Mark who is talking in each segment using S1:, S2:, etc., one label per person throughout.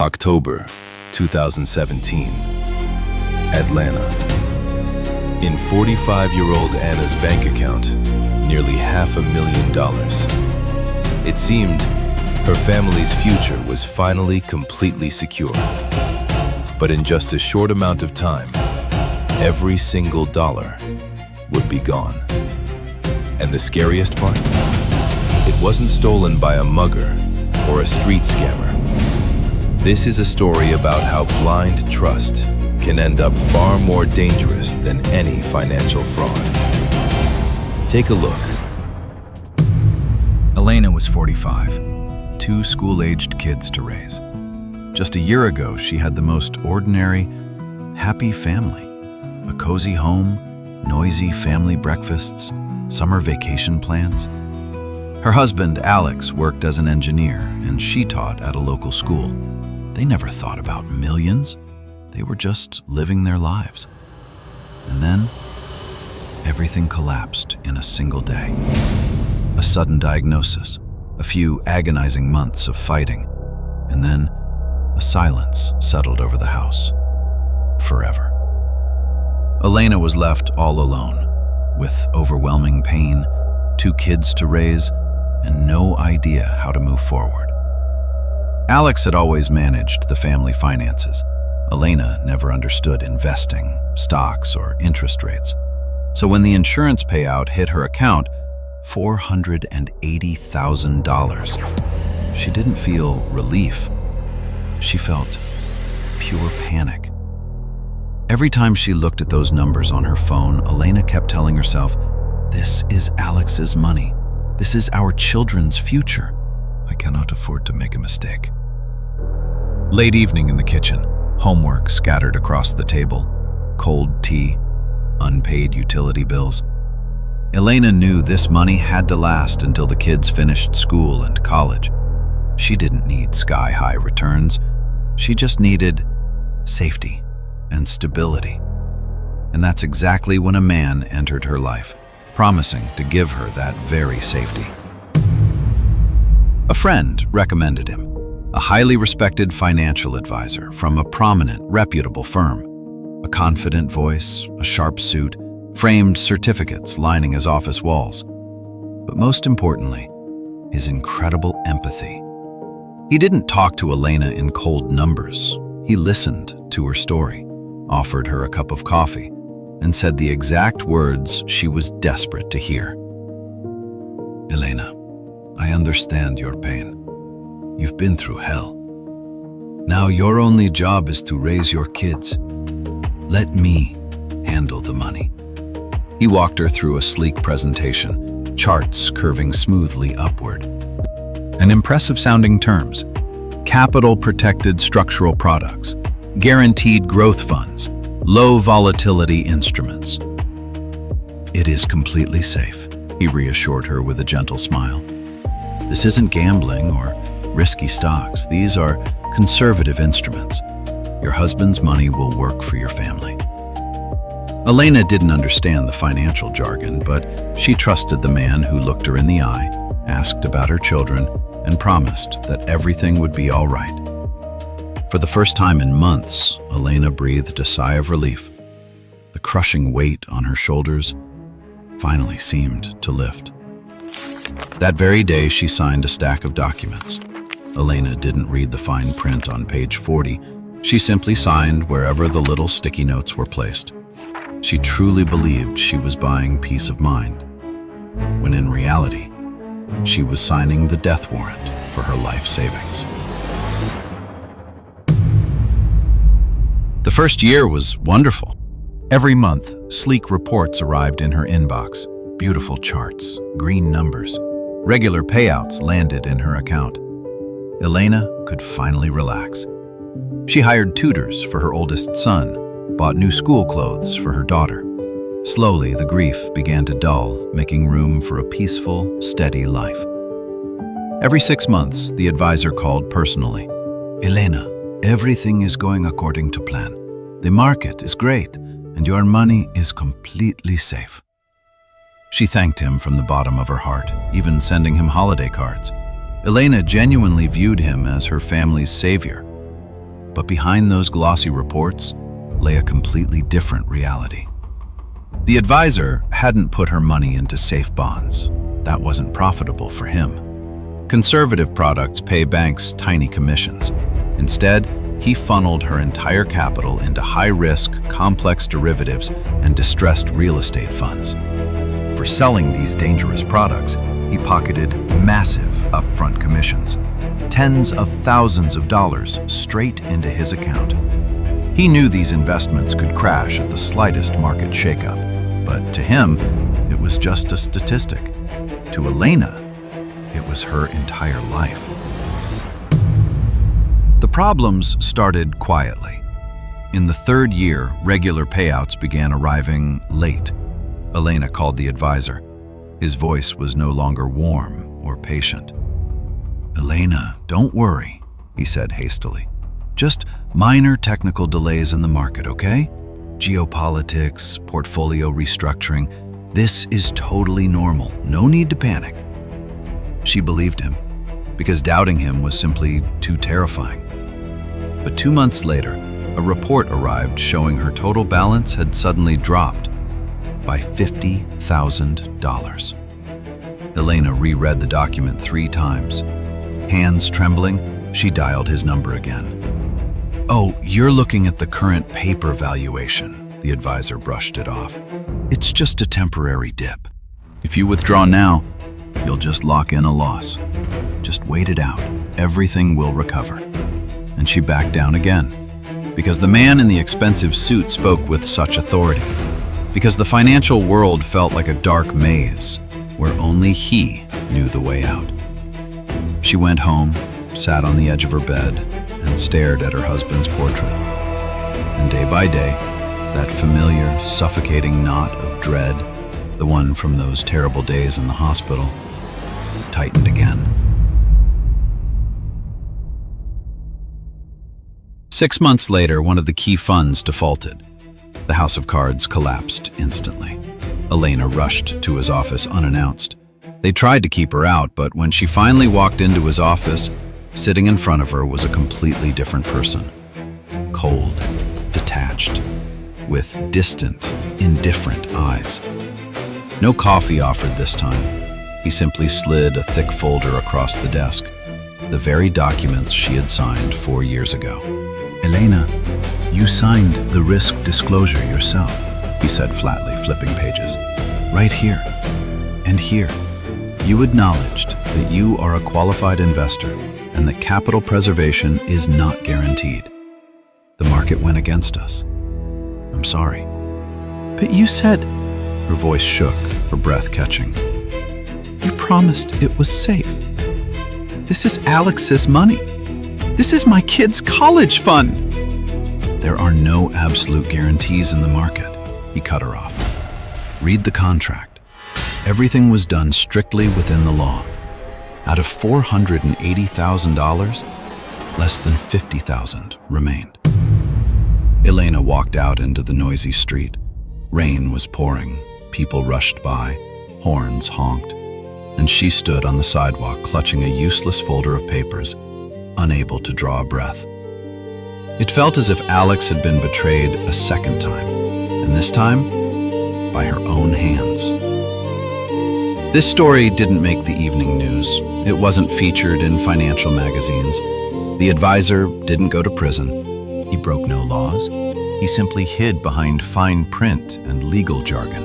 S1: October 2017, Atlanta. In 45-year-old Anna's bank account, nearly $500,000. It seemed her family's future was finally completely secure. But in just a short amount of time, every single dollar would be gone. And the scariest part? It wasn't stolen by a mugger or a street scammer. This is a story about how blind trust can end up far more dangerous than any financial fraud. Take a look.
S2: Elena was 45, 2 school-aged kids to raise. Just a year ago, she had the most ordinary, happy family. A cozy home, noisy family breakfasts, summer vacation plans. Her husband, Alex, worked as an engineer, and she taught at a local school. They never thought about millions. They were just living their lives. And then, everything collapsed in a single day. A sudden diagnosis, a few agonizing months of fighting, and then a silence settled over the house. Forever. Elena was left all alone, with overwhelming pain, 2 kids to raise, and no idea how to move forward. Alex had always managed the family finances. Elena never understood investing, stocks, or interest rates. So when the insurance payout hit her account, $480,000, she didn't feel relief. She felt pure panic. Every time she looked at those numbers on her phone, Elena kept telling herself, "This is Alex's money. This is our children's future. I cannot afford to make a mistake." Late evening in the kitchen, homework scattered across the table, cold tea, unpaid utility bills. Elena knew this money had to last until the kids finished school and college. She didn't need sky-high returns. She just needed safety and stability. And that's exactly when a man entered her life, promising to give her that very safety. A friend recommended him, a highly respected financial advisor from a prominent, reputable firm. A confident voice, a sharp suit, framed certificates lining his office walls. But most importantly, his incredible empathy. He didn't talk to Elena in cold numbers. He listened to her story, offered her a cup of coffee, and said the exact words she was desperate to hear. "Elena, I understand your pain. You've been through hell. Now your only job is to raise your kids. Let me handle the money." He walked her through a sleek presentation, charts curving smoothly upward. And impressive-sounding terms: capital-protected structural products, guaranteed growth funds, low-volatility instruments. "It is completely safe," he reassured her with a gentle smile. "This isn't gambling or risky stocks. These are conservative instruments. Your husband's money will work for your family." Elena didn't understand the financial jargon, but she trusted the man who looked her in the eye, asked about her children, and promised that everything would be all right. For the first time in months, Elena breathed a sigh of relief. The crushing weight on her shoulders finally seemed to lift. That very day, she signed a stack of documents. Elena didn't read the fine print on page 40. She simply signed wherever the little sticky notes were placed. She truly believed she was buying peace of mind, when in reality, she was signing the death warrant for her life savings. The first year was wonderful. Every month, sleek reports arrived in her inbox. Beautiful charts, green numbers, regular payouts landed in her account. Elena could finally relax. She hired tutors for her oldest son, bought new school clothes for her daughter. Slowly, the grief began to dull, making room for a peaceful, steady life. Every 6 months, the advisor called personally. "Elena, everything is going according to plan. The market is great, and your money is completely safe." She thanked him from the bottom of her heart, even sending him holiday cards. Elena genuinely viewed him as her family's savior. But behind those glossy reports lay a completely different reality. The advisor hadn't put her money into safe bonds. That wasn't profitable for him. Conservative products pay banks tiny commissions. Instead, he funneled her entire capital into high-risk, complex derivatives and distressed real estate funds. For selling these dangerous products, he pocketed massive upfront commissions, tens of thousands of dollars straight into his account. He knew these investments could crash at the slightest market shakeup, but to him, it was just a statistic. To Elena, it was her entire life. The problems started quietly. In the third year, regular payouts began arriving late. Elena called the advisor. His voice was no longer warm or patient. "Elena, don't worry," he said hastily. "Just minor technical delays in the market, okay? Geopolitics, portfolio restructuring. This is totally normal. No need to panic." She believed him, because doubting him was simply too terrifying. But 2 months later, a report arrived showing her total balance had suddenly dropped by $50,000. Elena reread the document 3 times. Hands trembling, she dialed his number again. "Oh, you're looking at the current paper valuation," the advisor brushed it off. "It's just a temporary dip. If you withdraw now, you'll just lock in a loss. Just wait it out. Everything will recover." And she backed down again, because the man in the expensive suit spoke with such authority, because the financial world felt like a dark maze where only he knew the way out. She went home, sat on the edge of her bed, and stared at her husband's portrait. And day by day, that familiar, suffocating knot of dread, the one from those terrible days in the hospital, tightened again. 6 months later, one of the key funds defaulted. The house of cards collapsed instantly. Elena rushed to his office unannounced. They tried to keep her out, but when she finally walked into his office, sitting in front of her was a completely different person. Cold, detached, with distant, indifferent eyes. No coffee offered this time. He simply slid a thick folder across the desk, the very documents she had signed 4 years ago. "Elena, you signed the risk disclosure yourself," he said flatly, flipping pages. "Right here and here. You acknowledged that you are a qualified investor and that capital preservation is not guaranteed. The market went against us. I'm sorry." "But you said..." Her voice shook, her breath catching. "You promised it was safe. This is Alex's money. This is my kid's college fund." "There are no absolute guarantees in the market," he cut her off. "Read the contract. Everything was done strictly within the law. Out of $480,000, less than $50,000 remained." Elena walked out into the noisy street. Rain was pouring, people rushed by, horns honked, and she stood on the sidewalk clutching a useless folder of papers, unable to draw a breath. It felt as if Alex had been betrayed a second time, and this time, by her own hands. This story didn't make the evening news. It wasn't featured in financial magazines. The advisor didn't go to prison. He broke no laws. He simply hid behind fine print and legal jargon.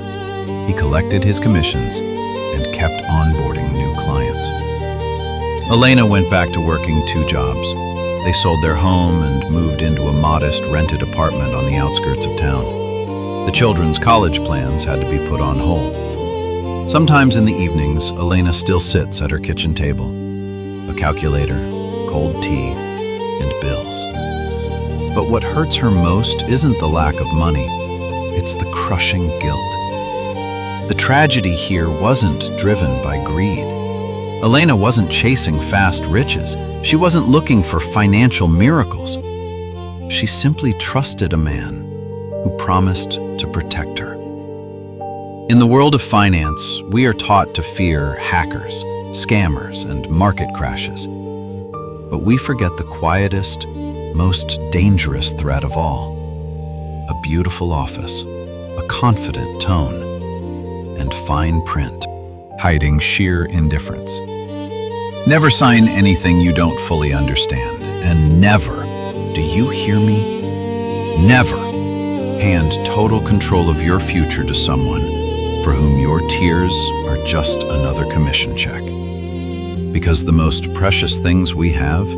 S2: He collected his commissions and kept onboarding new clients. Elena went back to working 2 jobs. They sold their home and moved into a modest rented apartment on the outskirts of town. The children's college plans had to be put on hold. Sometimes in the evenings, Elena still sits at her kitchen table. A calculator, cold tea, and bills. But what hurts her most isn't the lack of money, it's the crushing guilt. The tragedy here wasn't driven by greed. Elena wasn't chasing fast riches. She wasn't looking for financial miracles. She simply trusted a man who promised to protect her. In the world of finance, we are taught to fear hackers, scammers, and market crashes. But we forget the quietest, most dangerous threat of all. A beautiful office, a confident tone, and fine print, hiding sheer indifference. Never sign anything you don't fully understand, and never, do you hear me? Never hand total control of your future to someone for whom your tears are just another commission check. Because the most precious things we have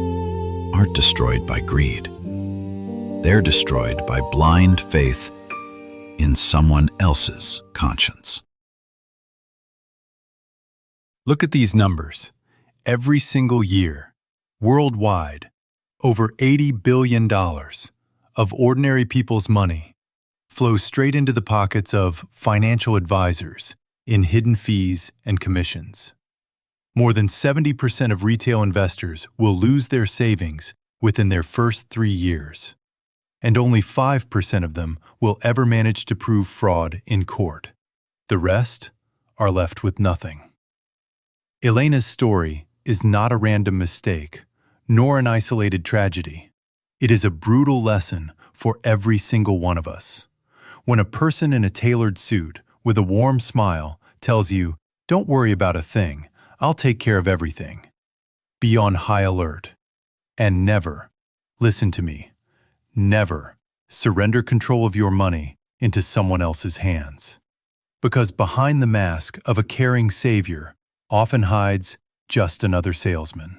S2: aren't destroyed by greed. They're destroyed by blind faith in someone else's conscience.
S3: Look at these numbers. Every single year, worldwide, over $80 billion of ordinary people's money flows straight into the pockets of financial advisors in hidden fees and commissions. More than 70% of retail investors will lose their savings within their first 3 years, and only 5% of them will ever manage to prove fraud in court. The rest are left with nothing. Elena's story is not a random mistake, nor an isolated tragedy. It is a brutal lesson for every single one of us. When a person in a tailored suit with a warm smile tells you, "Don't worry about a thing, I'll take care of everything," be on high alert. And never, listen to me, never surrender control of your money into someone else's hands. Because behind the mask of a caring savior often hides just another salesman.